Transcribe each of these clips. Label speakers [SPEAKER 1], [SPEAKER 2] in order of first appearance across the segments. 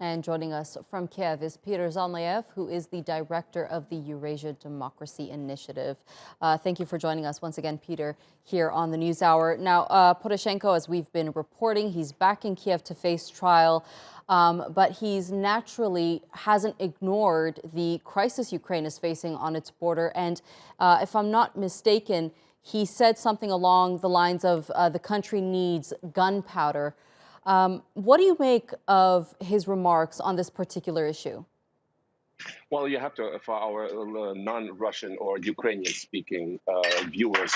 [SPEAKER 1] And joining us from Kiev is Petro Zalmayev, who is the director of the Eurasia Democracy Initiative. Thank you for joining us once again, Peter, here on the NewsHour. Now, Poroshenko, as we've been reporting, he's back in Kiev to face trial, but he's naturally hasn't ignored the crisis Ukraine is facing on its border. And if I'm not mistaken, he said something along the lines of the country needs gunpowder. What do you make of his remarks on this particular issue?
[SPEAKER 2] Well, you have to, for our non-Russian or Ukrainian-speaking viewers,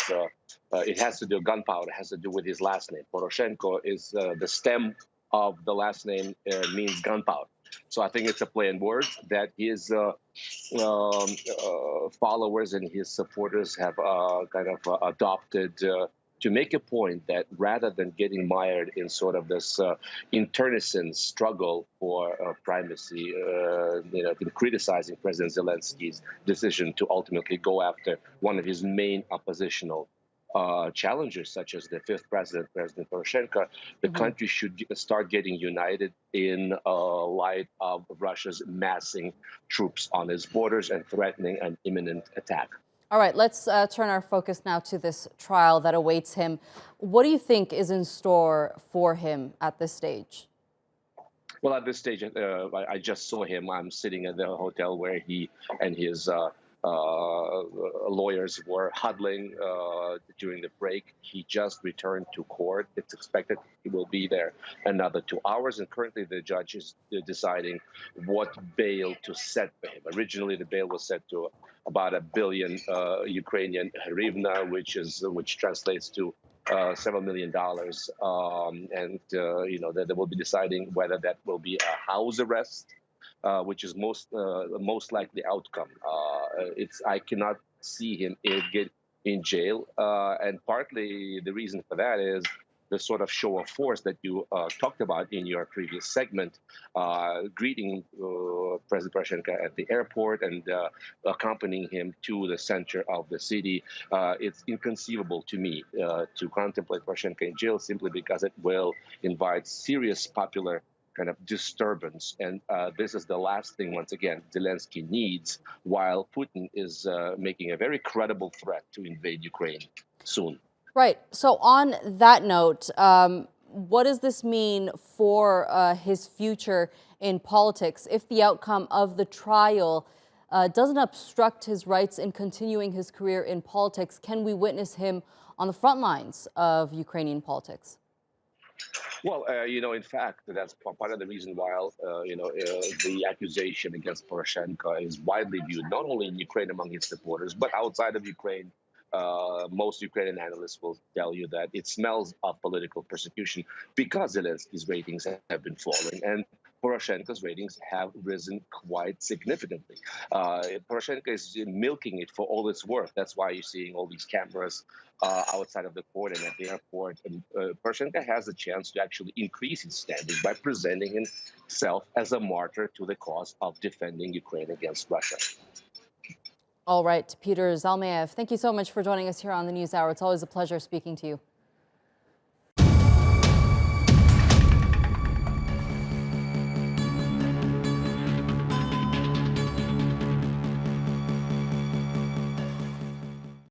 [SPEAKER 2] it has to do, gunpowder has to do with his last name. Poroshenko is the stem of the last name means gunpowder. So I think it's a play on words that his followers and his supporters have kind of adopted to make a point that rather than getting mired in sort of this internecine struggle for primacy, in criticizing President Zelensky's decision to ultimately go after one of his main oppositional challengers, such as the fifth president, President Poroshenko, the country should start getting united in light of Russia's massing troops on its borders and threatening an imminent attack.
[SPEAKER 1] All right, let's turn our focus now to this trial that awaits him. What do you think is in store for him at this stage?
[SPEAKER 2] Well, at this stage, I just saw him. I'm sitting at the hotel where he and his lawyers were huddling during the break. He just returned to court. It's expected he will be there another 2 hours. And currently, the judge is deciding what bail to set for him. Originally, the bail was set to about $1 billion Ukrainian hryvnia, which translates to several $1 million. They will be deciding whether that will be a house arrest, which is most likely outcome. I cannot see him get in jail, and partly the reason for that is the sort of show of force that you talked about in your previous segment, greeting President Poroshenko at the airport and accompanying him to the center of the city. It's inconceivable to me to contemplate Poroshenko in jail simply because it will invite serious popular kind of disturbance. And this is the last thing, once again, Zelensky needs, while Putin is making a very credible threat to invade Ukraine soon.
[SPEAKER 1] Right. So on that note, what does this mean for his future in politics if the outcome of the trial doesn't obstruct his rights in continuing his career in politics? Can we witness him on the front lines of Ukrainian politics?
[SPEAKER 2] Well, in fact, that's part of the reason why, the accusation against Poroshenko is widely viewed, not only in Ukraine among his supporters, but outside of Ukraine. Most Ukrainian analysts will tell you that it smells of political persecution because Zelensky's ratings have been falling and Poroshenko's ratings have risen quite significantly. Poroshenko is milking it for all it's worth. That's why you're seeing all these cameras outside of the court and at the airport. And Poroshenko has a chance to actually increase his standing by presenting himself as a martyr to the cause of defending Ukraine against Russia.
[SPEAKER 1] All right, Petro Zalmayev, thank you so much for joining us here on the NewsHour. It's always a pleasure speaking to you.